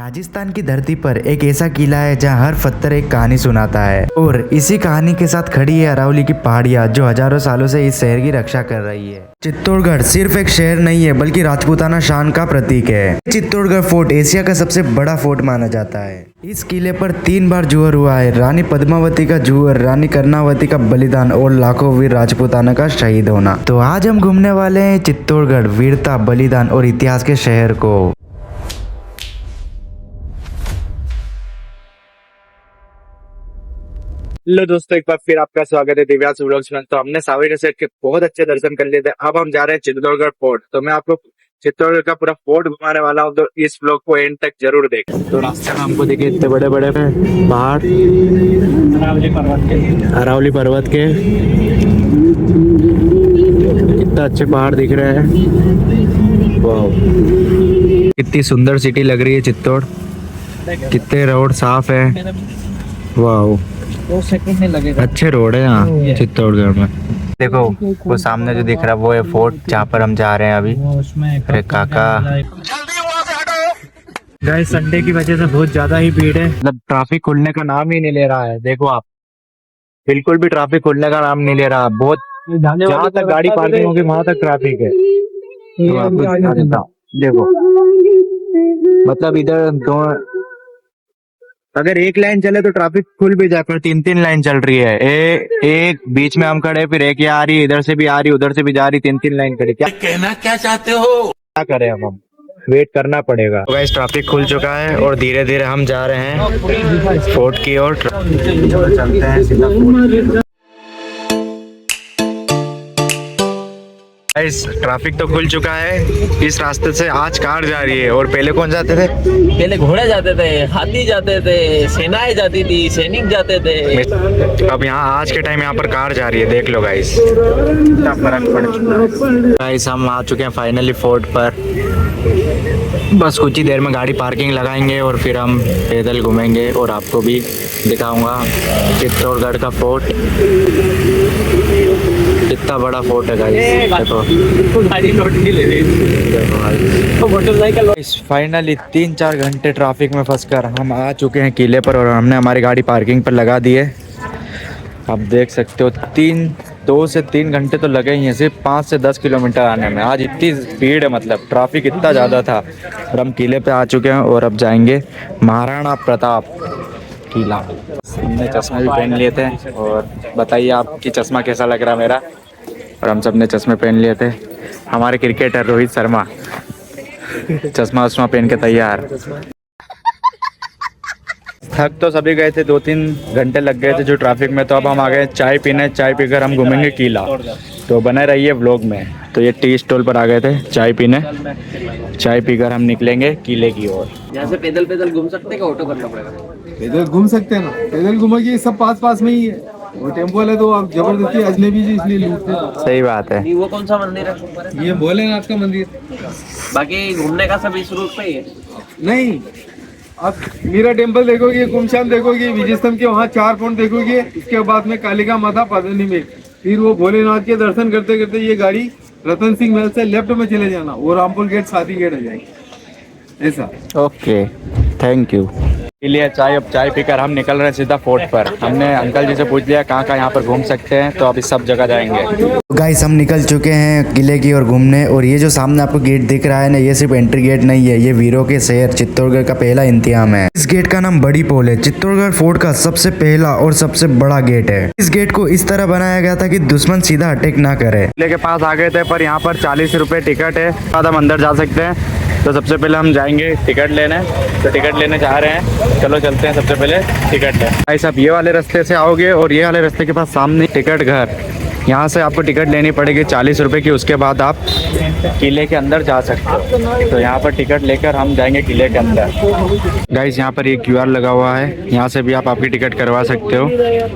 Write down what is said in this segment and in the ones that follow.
राजस्थान की धरती पर एक ऐसा किला है जहां हर पत्थर एक कहानी सुनाता है और इसी कहानी के साथ खड़ी है अरावली की पहाड़ियां जो हजारों सालों से इस शहर की रक्षा कर रही है। चित्तौड़गढ़ सिर्फ एक शहर नहीं है बल्कि राजपूताना शान का प्रतीक है। चित्तौड़गढ़ फोर्ट एशिया का सबसे बड़ा फोर्ट माना जाता है। इस किले पर 3 बार जुहर हुआ है। रानी पद्मावती का जुहर, रानी कर्णावती का बलिदान और लाखों वीर राजपूताना का शहीद होना। तो आज हम घूमने वाले हैं चित्तौड़गढ़, वीरता, बलिदान और इतिहास के शहर को। हेलो दोस्तों, एक बार फिर आपका स्वागत है दिव्यांश व्लॉग्स में। तो हमने सावरी सेट के बहुत अच्छे दर्शन कर लिए थे। अब हम जा रहे हैं चित्तौड़गढ़ फोर्ट। तो मैं आपको चित्तौड़गढ़ का पूरा फोर्ट घुमाने वाला हूँ, तो इस व्लॉग को एंड तक जरूर देखें। तो रास्ते में हमको दिखे इतने बड़े बड़े पहाड़, अरावली पर्वत के कितना अच्छे पहाड़ दिख रहे हैं। वाह, कितनी सुंदर सिटी लग रही है चित्तौड़। कितने रोड साफ है। वाह, 2 सेकंड नहीं लगेगा। अच्छे रोड है यहाँ चित्तौड़गढ़ में। देखो वो सामने जो दिख रहा है वो है फोर्ट, जहाँ पर हम जा रहे हैं अभी। अरे काका, गाइस संडे की वजह से बहुत ज्यादा ही भीड़ है। मतलब ट्रैफिक खुलने का नाम ही नहीं ले रहा है। देखो आप, बिल्कुल भी ट्रैफिक खुलने का नाम नहीं ले रहा। बहुत जहाँ तक गाड़ी पार्किंग होगी वहां तक ट्रैफिक है। देखो मतलब इधर दो, अगर एक लाइन चले तो ट्रैफिक खुल भी जाए, पर 3 लाइन चल रही है। एक बीच में हम खड़े, फिर एक ये आ रही है, इधर से भी आ रही, उधर से भी जा रही, 3 लाइन खड़ी। क्या कहना क्या चाहते हो? क्या करें हम वेट करना पड़ेगा। तो गाइस ट्रैफिक खुल चुका है और धीरे धीरे हम जा रहे हैं फोर्ट की ओर। चलते हैं सीधा फोर्ट। गाइस ट्रैफिक तो खुल चुका है। इस रास्ते से आज कार जा रही है और पहले कौन जाते थे? पहले घोड़े जाते थे, हाथी जाते थे, सेनाएं जाती थी, सैनिक जाते थे। अब यहाँ आज के टाइम यहाँ पर कार जा रही है। देख लो गाइस, कितना फर्क पड़ चुका है। गाइस हम आ चुके हैं फाइनली फोर्ट पर। बस कुछ ही देर में गाड़ी पार्किंग लगाएंगे और फिर हम पैदल घूमेंगे और आपको भी दिखाऊंगा चित्तौड़गढ़ का फोर्ट। कितना बड़ा फोर्ट है गाइस। देखो फाइनली 3-4 घंटे ट्रैफिक में फंसकर हम आ चुके हैं किले पर और हमने हमारी गाड़ी पार्किंग पर लगा दी है। आप देख सकते हो 2 से 3 घंटे तो लगे ही हैं सिर्फ 5 से 10 किलोमीटर आने में। आज इतनी भीड़ है, मतलब ट्रैफिक इतना ज़्यादा था। और हम किले पे आ चुके हैं और अब जाएंगे महाराणा प्रताप किला। हमने चश्मा भी पहन लिए थे और बताइए आपकी चश्मा कैसा लग रहा मेरा। और हम सब ने चश्मे पहन लिए थे। हमारे क्रिकेटर रोहित शर्मा चश्मा वश्मा पहन के तैयार। थक तो सभी गए थे, 2-3 घंटे लग गए थे जो ट्रैफिक में। तो अब हम आ गए चाय पीने। चाय पीकर हम घूमेंगे किला। तो बने रहिए व्लॉग में। तो ये टी स्टॉल पर आ गए थे चाय पीने। चाय पीकर हम निकलेंगे किले की ओर। यहाँ से पैदल घूम सकते हैं, ऑटो करना पड़ेगा? पैदल घूम सकते हैं ना, पैदल घूमेंगे, सब पास में ही है। वो टेम्पो वाले तो आप जबरदस्ती अजनबी जी इसलिए लूटते हैं। सही बात है। वो कौन सा मंदिर है? ये भोलेनाथ का मंदिर। बाकी घूमने का सब इस रूट पे ही है? नहीं, आप मीरा टेम्पल देखोगे, कुमशान देखोगे, विजय स्तंभ के वहाँ 4 पॉइंट देखोगे। इसके बाद में कालिका माता पदनी में, फिर वो भोलेनाथ के दर्शन करते करते ये गाड़ी रतन सिंह महल से लेफ्ट में चले जाना, वो रामपुर गेट साथी गेट आ जाएगी। ऐसा। Okay, thank you. लिए चाय, अब चाय पीकर हम निकल रहे हैं सीधा फोर्ट पर। हमने अंकल जी से पूछ लिया कहाँ कहाँ यहाँ पर घूम सकते हैं, तो अभी सब जगह जाएंगे। गाइस हम निकल चुके हैं किले की ओर घूमने और ये जो सामने आपको गेट दिख रहा है ना, ये सिर्फ एंट्री गेट नहीं है, ये वीरों के शहर चित्तौड़गढ़ का पहला इंतजाम है। इस गेट का नाम बड़ी पोल है। चित्तौड़गढ़ फोर्ट का सबसे पहला और सबसे बड़ा गेट है। इस गेट को इस तरह बनाया गया था कि दुश्मन सीधा अटैक ना करे। किले के पास आ गए थे, पर यहाँ पर 40 रुपए टिकट है, बाद हम अंदर जा सकते हैं। तो सबसे पहले हम जाएंगे टिकट लेने। तो टिकट लेने जा रहे हैं, चलो चलते हैं। सबसे पहले टिकट लें। भाई साहब ये वाले रास्ते से आओगे और ये वाले रास्ते के पास सामने टिकट घर, यहाँ से आपको टिकट लेनी पड़ेगी 40 रुपए की। उसके बाद आप किले के अंदर जा सकते हो। तो यहाँ पर टिकट लेकर हम जाएंगे किले के अंदर। गाइस यहाँ पर ये QR लगा हुआ है, यहाँ से भी आप आपकी टिकट करवा सकते हो।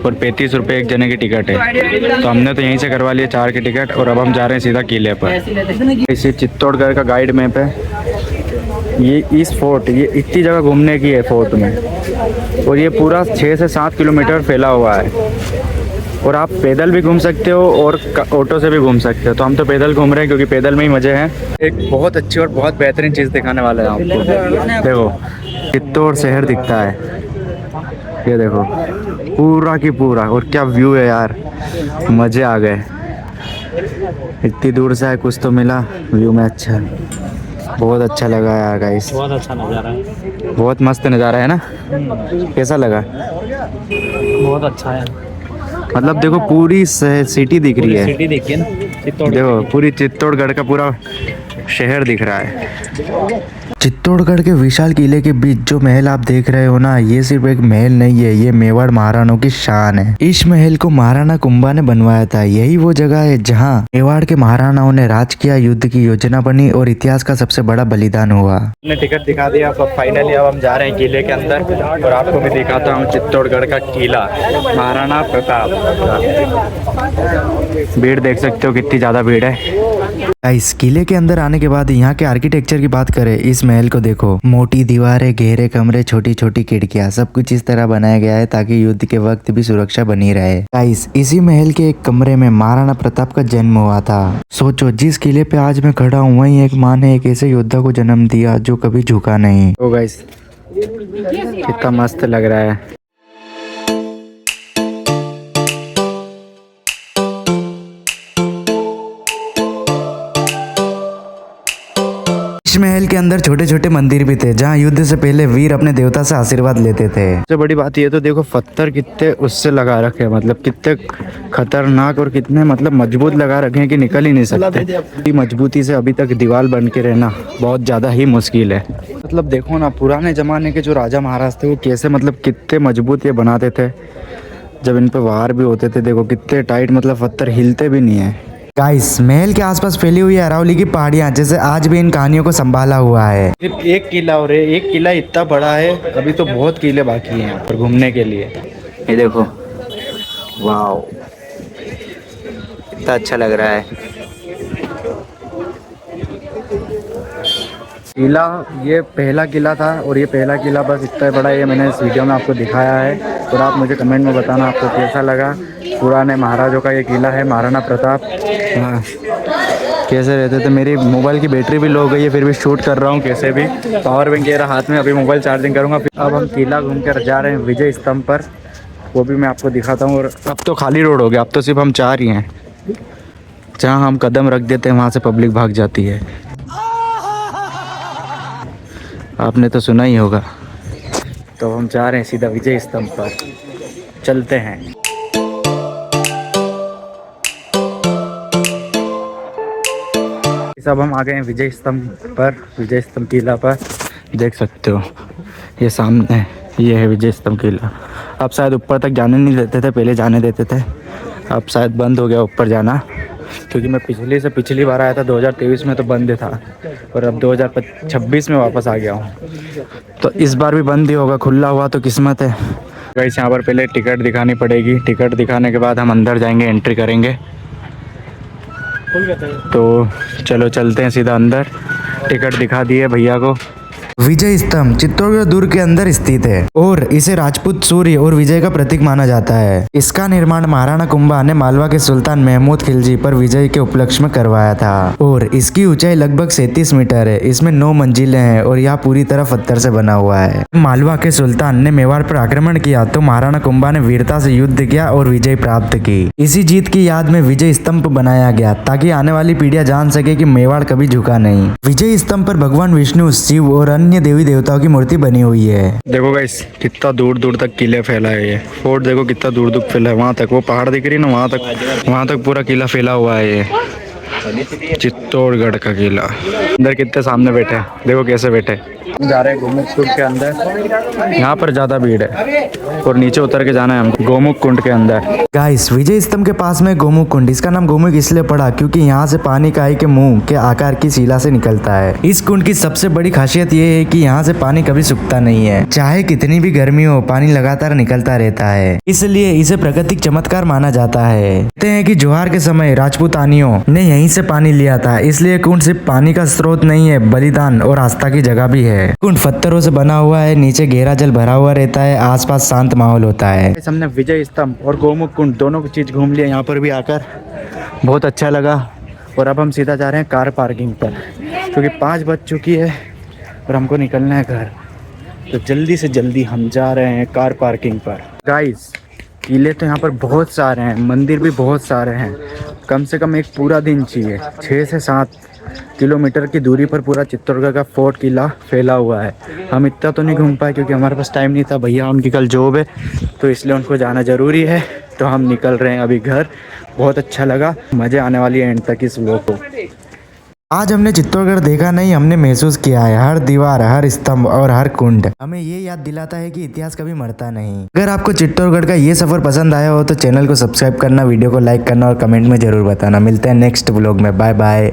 और 35 रुपये एक जने की टिकट है। तो हमने तो यहीं से करवा लिया 4 की टिकट और अब हम जा रहे हैं सीधा किले पर। इसे चित्तौड़गढ़ का गाइड मैप है। ये इस फोर्ट, ये इतनी जगह घूमने की है फोर्ट में, और ये पूरा 6 से 7 किलोमीटर फैला हुआ है। और आप पैदल भी घूम सकते हो और ऑटो से भी घूम सकते हो। तो हम तो पैदल घूम रहे हैं क्योंकि पैदल में ही मज़े हैं। एक बहुत अच्छी और बहुत बेहतरीन चीज़ दिखाने वाला है आपको। देखो चित्तौड़ शहर दिखता है, ये देखो पूरा की पूरा। और क्या व्यू है यार, मज़े आ गए। इतनी दूर से है, कुछ तो मिला व्यू में। अच्छा, बहुत अच्छा लगा यार गाइस, बहुत अच्छा नज़ारा है, बहुत मस्त नज़ारा है ना। कैसा लगा? बहुत अच्छा है। मतलब देखो पूरी सिटी दिख रही है। सिटी देखिए ना, चित्तौड़ देखो पूरी चित्तौड़गढ़ का पूरा शहर दिख रहा है। चित्तौड़गढ़ के विशाल किले के बीच जो महल आप देख रहे हो ना, ये सिर्फ एक महल नहीं है, ये मेवाड़ महाराणाओं की शान है। इस महल को महाराणा कुंभा ने बनवाया था। यही वो जगह है जहाँ मेवाड़ के महाराणाओं ने राज किया, युद्ध की योजना बनी और इतिहास का सबसे बड़ा बलिदान हुआ। हमने टिकट दिखा दिया, अब फाइनली अब हम जा रहे हैं किले के अंदर और आपको भी दिखाता हूँ चित्तौड़गढ़ का किला महाराणा प्रताप। भीड़ देख सकते हो, कितनी ज्यादा भीड़ है। इस किले के अंदर आने के बाद यहाँ के आर्किटेक्चर की बात करें, इस महल को देखो, मोटी दीवारें, गहरे कमरे, छोटी छोटी खिड़कियां, सब कुछ इस तरह बनाया गया है ताकि युद्ध के वक्त भी सुरक्षा बनी रहे। गाइस, इसी महल के एक कमरे में महाराणा प्रताप का जन्म हुआ था। सोचो, जिस किले पे आज मैं खड़ा हूँ वहीं एक माँ ने एक ऐसे योद्धा को जन्म दिया जो कभी झुका नहीं। तो गाइस कितना मस्त लग रहा है। इस महल के अंदर छोटे छोटे मंदिर भी थे जहाँ युद्ध से पहले वीर अपने देवता से आशीर्वाद लेते थे। सबसे बड़ी बात ये तो देखो पत्थर कितने उससे लगा रखे हैं, मतलब कितने खतरनाक और कितने मतलब मजबूत लगा रखे हैं कि निकल ही नहीं सकते। इतनी मजबूती से अभी तक दीवार बन के रहना बहुत ज़्यादा ही मुश्किल है। मतलब देखो ना, पुराने ज़माने के जो राजा महाराज थे वो कैसे मतलब कितने मजबूत ये बनाते थे। जब इन पर वार भी होते थे देखो कितने टाइट, मतलब पत्थर हिलते भी नहीं है। गाइस, महल के आसपास फैली हुई अरावली की पहाड़ियाँ जैसे आज भी इन कहानियों को संभाला हुआ है। सिर्फ एक किला और एक किला इतना बड़ा है, अभी तो बहुत किले बाकी हैं यहाँ पर घूमने के लिए। ये देखो, वाह कितना अच्छा लग रहा है किला। ये पहला किला था और ये पहला किला बस इतना बड़ा ये मैंने इस वीडियो में आपको दिखाया है। और आप मुझे कमेंट में बताना आपको कैसा लगा। पुराने महाराजों का ये किला है महाराणा प्रताप। हाँ, कैसे रहते थे। मेरी मोबाइल की बैटरी भी लो हो गई है, फिर भी शूट कर रहा हूँ कैसे भी। पावर बैंक ये रहा हाथ में, अभी मोबाइल चार्जिंग करूँगा। अब हम किला घूम कर जा रहे हैं विजय स्तंभ पर, वो भी मैं आपको दिखाता हूँ। और अब तो खाली रोड हो गया, अब तो सिर्फ हम चार ही हैं। जहाँ हम कदम रख देते हैं वहाँ से पब्लिक भाग जाती है। आपने तो सुना ही होगा। तो हम जा रहे हैं सीधा विजय स्तंभ पर, चलते हैं। सब हम आ गए हैं विजय स्तंभ पर, विजय स्तंभ किला पर। देख सकते हो ये सामने, ये है विजय स्तंभ किला। अब शायद ऊपर तक जाने नहीं देते थे, पहले जाने देते थे, अब शायद बंद हो गया ऊपर जाना। क्योंकि मैं पिछली बार आया था 2023 में तो बंद था, और अब 2026 में वापस आ गया हूँ। तो इस बार भी बंद ही होगा, खुला हुआ तो किस्मत है। वैसे यहाँ पर पहले टिकट दिखानी पड़ेगी, टिकट दिखाने के बाद हम अंदर जाएंगे, एंट्री करेंगे। तो चलो चलते हैं सीधा अंदर। टिकट दिखा दिए भैया को। विजय स्तंभ चित्तौड़गढ़ दुर्ग के अंदर स्थित है और इसे राजपूत सूर्य और विजय का प्रतीक माना जाता है। इसका निर्माण महाराणा कुंभा ने मालवा के सुल्तान महमूद खिलजी पर विजय के उपलक्ष्य में करवाया था और इसकी ऊंचाई लगभग 37 मीटर है। इसमें 9 मंजिलें हैं और यह पूरी तरह पत्थर से बना हुआ है। मालवा के सुल्तान ने मेवाड़ पर आक्रमण किया तो महाराणा कुंभा ने वीरता से युद्ध किया और विजय प्राप्त की। इसी जीत की याद में विजय स्तंभ बनाया गया ताकि आने वाली पीढ़ियां जान सके कि मेवाड़ कभी झुका नहीं। विजय स्तंभ पर भगवान विष्णु, शिव और अन्य देवी देवताओं की मूर्ति बनी हुई है। देखो गाइस, कितना दूर दूर तक किले फैला है। ये फोर्ट देखो कितना दूर दूर फैला है, वहाँ तक वो पहाड़ दिख रही है ना, वहाँ तक पूरा किला फैला हुआ है। ये चित्तौड़गढ़ का किला। अंदर कितने सामने बैठे हैं, देखो कैसे बैठे। जा रहे हैं गोमुख कुंड के अंदर, यहाँ पर ज्यादा भीड़ है और नीचे उतर के जाना है हमको गोमुख कुंड के अंदर। गाइस, विजय स्तंभ के पास में गोमुख कुंड, इसका नाम गोमुख इसलिए पड़ा क्योंकि यहाँ से पानी काई के मुंह के आकार की शिला से निकलता है। इस कुंड की सबसे बड़ी खासियत ये है कि यहाँ से पानी कभी सूखता नहीं है, चाहे कितनी भी गर्मी हो पानी लगातार निकलता रहता है, इसलिए इसे प्राकृतिक चमत्कार माना जाता है। कहते हैं कि ज्वार के समय राजपूतानियों ने यहीं से पानी लिया था, इसलिए कुंड सिर्फ पानी का स्रोत नहीं है, बलिदान और आस्था की जगह भी है। कुंड पत्थरों से बना हुआ है, नीचे गहरा जल भरा हुआ रहता है, आसपास शांत माहौल होता है। हमने विजय स्तंभ और गोमुख कुंड दोनों की चीज घूम लिया यहाँ पर भी आकर, बहुत अच्छा लगा। और अब हम सीधा जा रहे हैं कार पार्किंग पर, क्योंकि 5 बज चुकी है और हमको निकलना है घर। तो जल्दी से जल्दी हम जा रहे हैं कार पार्किंग पर। गाइस, किले तो यहाँ पर बहुत सारे हैं, मंदिर भी बहुत सारे हैं, कम से कम एक पूरा दिन चाहिए। 6 से 7 किलोमीटर की दूरी पर पूरा चित्तौड़गढ़ का फोर्ट किला फैला हुआ है। हम इतना तो नहीं घूम पाए क्योंकि हमारे पास टाइम नहीं था, भैया उनकी कल जॉब है तो इसलिए उनको जाना ज़रूरी है। तो हम निकल रहे हैं अभी घर। बहुत अच्छा लगा, मज़े आने वाली है एंड तक इस व्लॉग को। आज हमने चित्तौड़गढ़ देखा नहीं, हमने महसूस किया है। हर दीवार, हर स्तंभ और हर कुंड हमें ये याद दिलाता है कि इतिहास कभी मरता नहीं। अगर आपको चित्तौड़गढ़ का ये सफर पसंद आया हो तो चैनल को सब्सक्राइब करना, वीडियो को लाइक करना और कमेंट में जरूर बताना। मिलते हैं नेक्स्ट व्लॉग में, बाय बाय।